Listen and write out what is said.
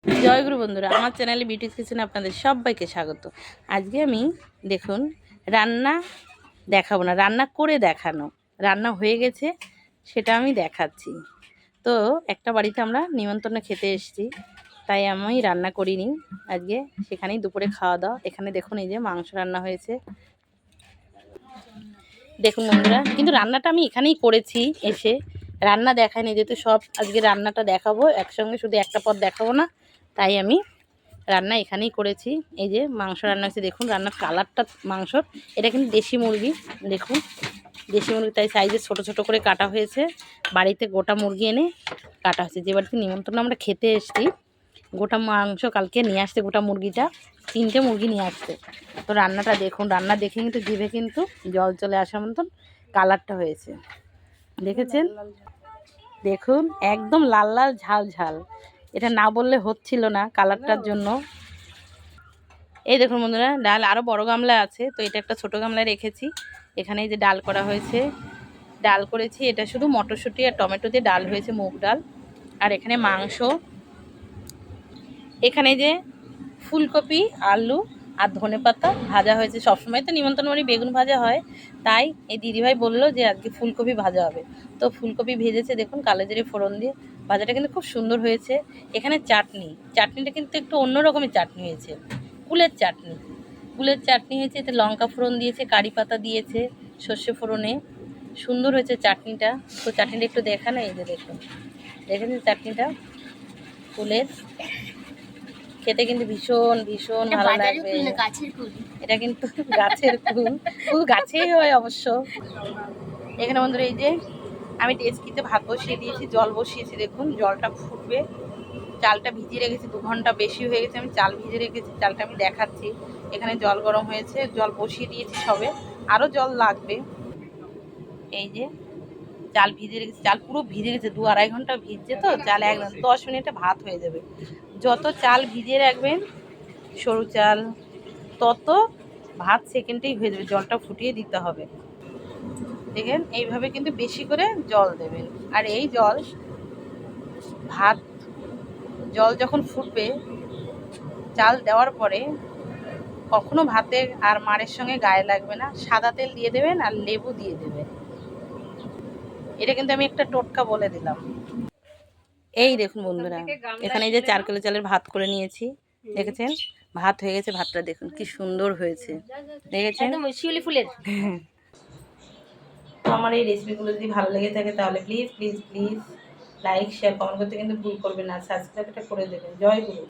জয়গুরু বন্ধুরা, আমার চ্যানেলে বিউটি কিচেনে আপনাদের সবাইকে স্বাগত। আজকে আমি দেখুন রান্না দেখাবো না, রান্না করে দেখানো। রান্না হয়ে গেছে, সেটা আমি দেখাচ্ছি। তো একটা বাড়িতে আমরা নিমন্ত্রণে খেতে এসেছি, তাই আমি রান্না করিনি আজকে, সেখানেই দুপুরে খাওয়া দাওয়া। এখানে দেখুন এই যে মাংস রান্না হয়েছে দেখুন বন্ধুরা, কিন্তু রান্নাটা আমি এখানেই করেছি এসে, রান্না দেখায়নি। যেহেতু সব আজকে রান্নাটা দেখাবো একসঙ্গে, শুধু একটা পদ দেখাবো না, তাই আমি রান্না এখানেই করেছি। এই যে মাংস রান্না হয়েছে দেখুন, রান্নার কালারটা মাংসর, এটা কিন্তু দেশি মুরগি। দেখুন দেশি মুরগি, তাই সাইজে ছোট ছোট করে কাটা হয়েছে। বাড়িতে গোটা মুরগি এনে কাটা হয়েছে। যে বাড়িতে নিমন্ত্রণ আমরা খেতে এসেছি, গোটা মাংস কালকে নিয়ে আসতে, গোটা মুরগিটা 3টে মুরগি নিয়ে আসতে। তো রান্নাটা দেখুন, রান্না দেখে কিন্তু জিভে কিন্তু জল চলে আসার মতন কালারটা হয়েছে, দেখেছেন? দেখুন একদম লাল লাল ঝাল ঝাল, এটা না বললে হচ্ছিল না কালারটার জন্য। এই দেখুন বন্ধুরা, ডাল আরও বড় গামলা আছে, তো এটা একটা ছোট গামলায় রেখেছি। এখানে এই যে ডাল করা হয়েছে, ডাল করেছি, এটা শুধু মটরশুঁটি আর টমেটো দিয়ে ডাল হয়েছে, মুগ ডাল। আর এখানে মাংস, এখানে যে ফুলকপি, আলু আর ধনেপাতা ভাজা হয়েছে। সবসময় তো নিমন্ত্রণ বাড়ি বেগুন ভাজা হয়, তাই এই দিদিভাই বললো যে আজকে ফুলকপি ভাজা হবে। তো ফুলকপি ভেজেছে দেখুন কালো জিরে ফোড়ন দিয়ে, ভাজাটা কিন্তু খুব সুন্দর হয়েছে। এখানে চাটনি, চাটনিটা কিন্তু একটু অন্য রকমের চাটনি হয়েছে, কুলের চাটনি। কুলের চাটনি হয়েছে, এতে লঙ্কা ফোড়ন দিয়েছে, কারি পাতা দিয়েছে, সর্ষে ফোড়নে, সুন্দর হয়েছে চাটনিটা। তো চাটনিটা একটু দেখান, এই যে দেখুন, দেখেছেন চাটনিটা কুলের, খেতে কিন্তু ভীষণ ভীষণ ভালো লাগবে। এটা কিন্তু গাছের কুল, কুল গাছেই হয় অবশ্য। এখানে বন্ধুরা এই যে আমি ডেচকিতে ভাত বসিয়ে দিয়েছি, জল বসিয়েছি, দেখুন জলটা ফুটবে। চালটা ভিজিয়ে রেখেছি, 2 ঘন্টা বেশি হয়ে গেছে আমি চাল ভিজে রেখেছি, চালটা আমি দেখাচ্ছি। এখানে জল গরম হয়েছে, জল বসিয়ে দিয়েছি সবে, আরও জল লাগবে। এই যে চাল ভিজে রেখেছি, চাল পুরো ভিজে গেছে, 2-2.5 ঘন্টা ভিজছে, তো চাল 10 মিনিটে ভাত হয়ে যাবে। যত চাল ভিজিয়ে রাখবেন সরু চাল, তত ভাত সেকেন্ডেই হয়ে যাবে। জলটা ফুটিয়ে দিতে হবে, দেখেন এইভাবে কিন্তু বেশি করে জল দেবেন। আর এই জল, ভাত জল যখন ফুটবে, চাল দেওয়ার পরে কখনো ভাতে আর মারের সঙ্গে গায়ে লাগবে না। সাদা তেল দিয়ে দেবেন আর লেবু দিয়ে দেবেন। এটা কিন্তু আমি একটা টোটকা বলে দিলাম। এই দেখুন বন্ধুরা, এখানে এই যে 4 কিলো চালের ভাত করে নিয়েছি, দেখেছেন? ভাত হয়ে গেছে, ভাতটা দেখুন কি সুন্দর হয়েছে, দেখেছেন? শিউলি ফুলের। তো আমার এই রেসিপিগুলো যদি ভালো লেগে থাকে তাহলে please please please like share comment করতে কিন্তু ভুল করবেন না, সাবস্ক্রাইবটা করে দেবেন। জয় গুরু।